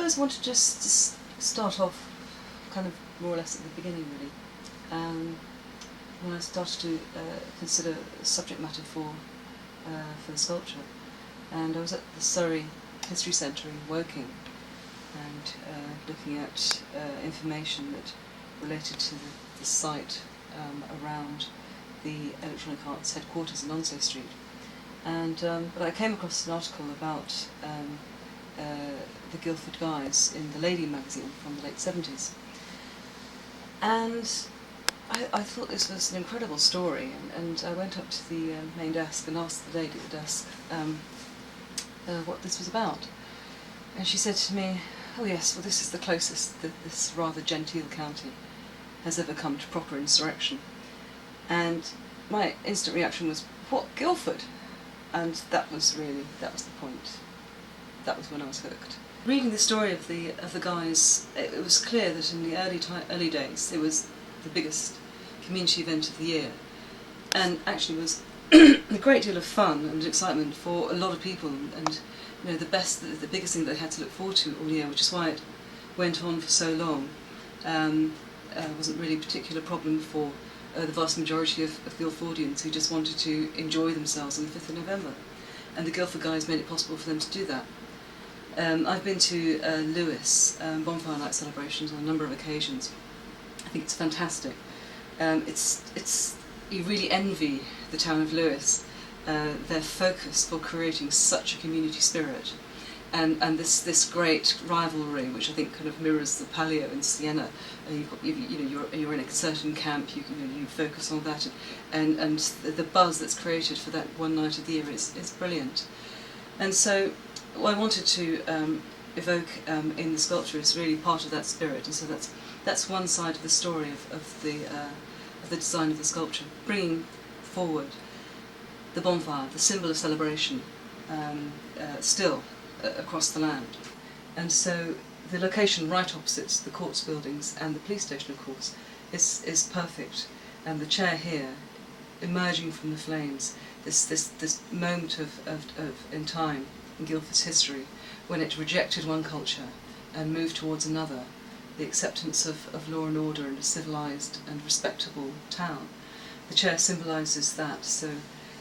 suppose I want to just start off kind of more or less at the beginning, really. When I started to consider subject matter for the sculpture, and I was at the Surrey History Centre in Woking, and looking at information that related to the site around the Electronic Arts headquarters in Onslow Street. And but I came across an article about the Guildford Guys in the Lady magazine from the late 70s. And I thought this was an incredible story, and I went up to the main desk and asked the lady at the desk what this was about. And she said to me, "Oh yes, well this is the closest that this rather genteel county has ever come to proper insurrection." And my instant reaction was, "What, Guildford?" And that was the point. That was when I was hooked. Reading the story of the guys, it was clear that in the early days it was the biggest community event of the year, and actually was a great deal of fun and excitement for a lot of people, and you know, the biggest thing they had to look forward to all year, which is why it went on for so long. Wasn't really a particular problem for the vast majority of Guildfordians who just wanted to enjoy themselves on the 5th of November. And the Guildford Guys made it possible for them to do that. I've been to Lewes bonfire night celebrations on a number of occasions. I think it's fantastic. You really envy the town of Lewes, their focus for creating such a community spirit, and this great rivalry, which I think kind of mirrors the Palio in Siena. You're in a certain camp. You focus on that, and the buzz that's created for that one night of the year is brilliant. And so, what I wanted to evoke in the sculpture is really part of that spirit, and so that's one side of the story of the design of the sculpture, bringing forward the bonfire, the symbol of celebration, still across the land. And so the location right opposite the courts buildings and the police station, of course, is perfect. And the chair here, emerging from the flames, this moment in time in Guildford's history, when it rejected one culture and moved towards another, the acceptance of law and order in a civilised and respectable town. The chair symbolises that. So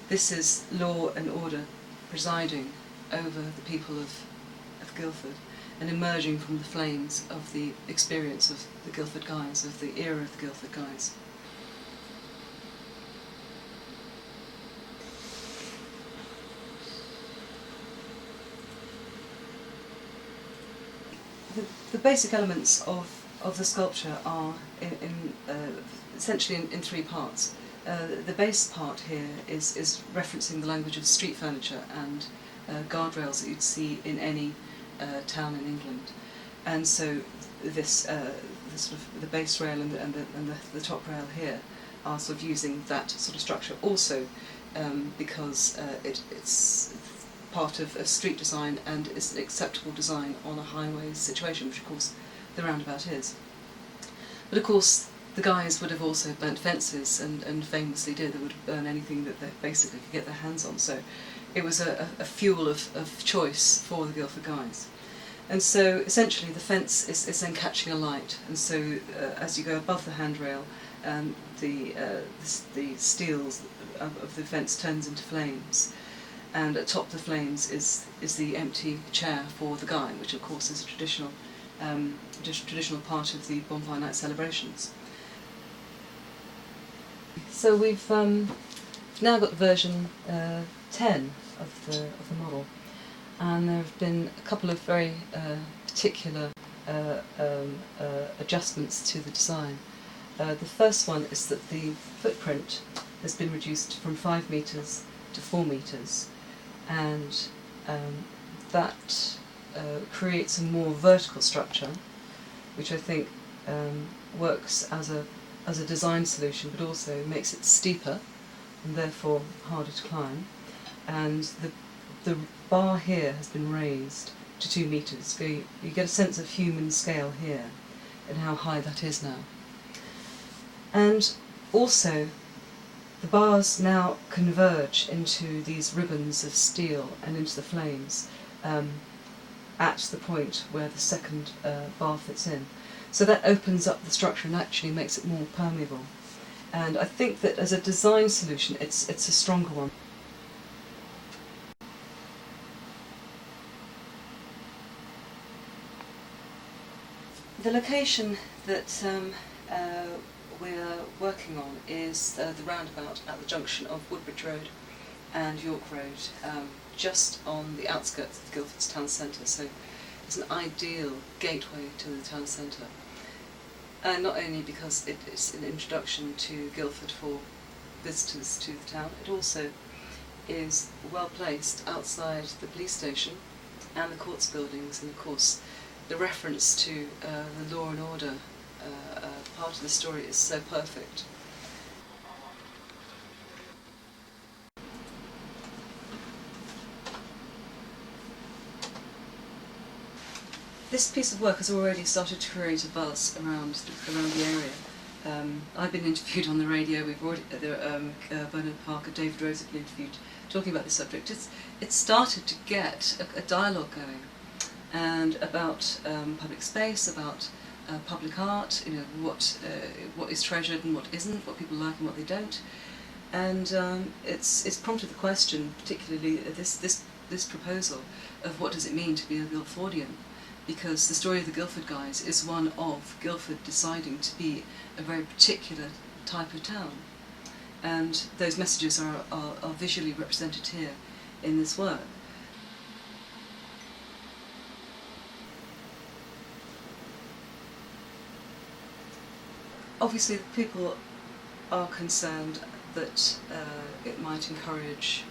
this is law and order presiding over the people of Guildford and emerging from the flames of the experience of the Guildford Guys, of the era of the Guildford Guys. The basic elements of the sculpture are essentially in three parts. The base part here is referencing the language of street furniture and guardrails that you'd see in any town in England, and so this sort of the base rail and the top rail here are sort of using that sort of structure. Also, because it's part of a street design and is an acceptable design on a highway situation, which of course the roundabout is. But of course the guys would have also burnt fences, and famously did. They would burn anything that they basically could get their hands on, so it was a fuel of choice for the Guildford Guys. And so essentially the fence is then catching a light, and so as you go above the handrail, the steels of the fence turns into flames, and atop the flames is the empty chair for the guy, which of course is a traditional part of the bonfire night celebrations. So we've now got version 10 of the model, and there have been a couple of very particular adjustments to the design. The first one is that the footprint has been reduced from 5 metres to 4 metres, and that creates a more vertical structure, which I think works as a design solution, but also makes it steeper and therefore harder to climb. And the bar here has been raised to 2 metres, so you get a sense of human scale here and how high that is now. And also the bars now converge into these ribbons of steel and into the flames, at the point where the second bar fits in. So that opens up the structure and actually makes it more permeable. And I think that as a design solution, it's a stronger one. The location that we're working on is the roundabout at the junction of Woodbridge Road and York Road, just on the outskirts of Guildford's town centre, so it's an ideal gateway to the town centre. And not only because it's an introduction to Guildford for visitors to the town, it also is well placed outside the police station and the courts buildings, and of course the reference to the law and order part of the story is so perfect. This piece of work has already started to create a buzz around the area. I've been interviewed on the radio. We've already Bernard Parker, David Rose have been interviewed talking about this subject. It's started to get a dialogue going, and about public space, about public art. You know, what is treasured and what isn't, what people like and what they don't, and it's prompted the question, particularly this proposal, of what does it mean to be a Guildfordian. Because the story of the Guildford Guys is one of Guildford deciding to be a very particular type of town. And those messages are visually represented here in this work. Obviously, people are concerned that it might encourage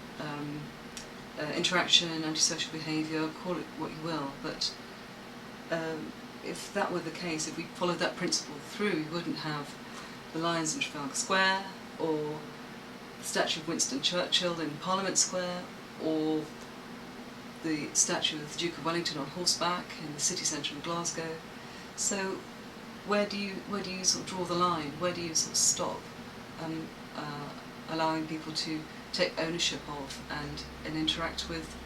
interaction, antisocial behaviour, call it what you will, but if that were the case, if we followed that principle through, we wouldn't have the lions in Trafalgar Square, or the statue of Winston Churchill in Parliament Square, or the statue of the Duke of Wellington on horseback in the city centre of Glasgow. So where do you sort of draw the line? Where do you sort of stop allowing people to take ownership of and interact with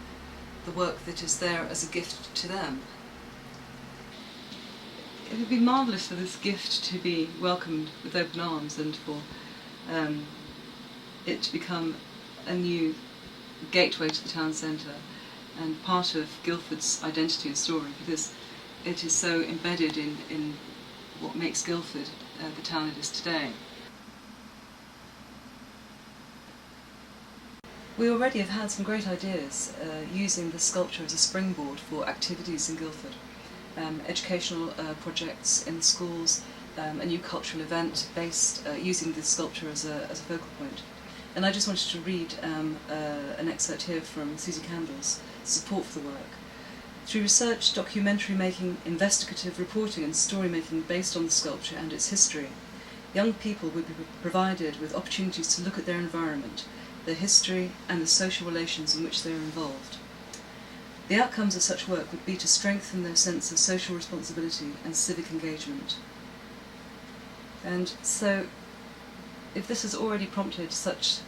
the work that is there as a gift to them? It would be marvellous for this gift to be welcomed with open arms, and for it to become a new gateway to the town centre and part of Guildford's identity and story, because it is so embedded in what makes Guildford the town it is today. We already have had some great ideas using the sculpture as a springboard for activities in Guildford. Educational projects in schools, a new cultural event based using this sculpture as a focal point. And I just wanted to read an excerpt here from Susie Campbell's support for the work. Through research, documentary making, investigative reporting and story making based on the sculpture and its history, young people would be provided with opportunities to look at their environment, their history and the social relations in which they are involved. The outcomes of such work would be to strengthen their sense of social responsibility and civic engagement. And so, if this has already prompted such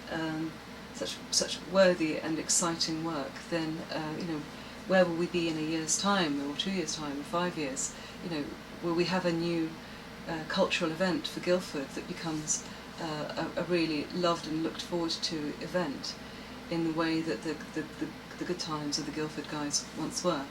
worthy and exciting work, then where will we be in a year's time, or 2 years' time, or 5 years? Will we have a new cultural event for Guildford that becomes a really loved and looked forward to event in the way that the good times of the Guildford Guys once were?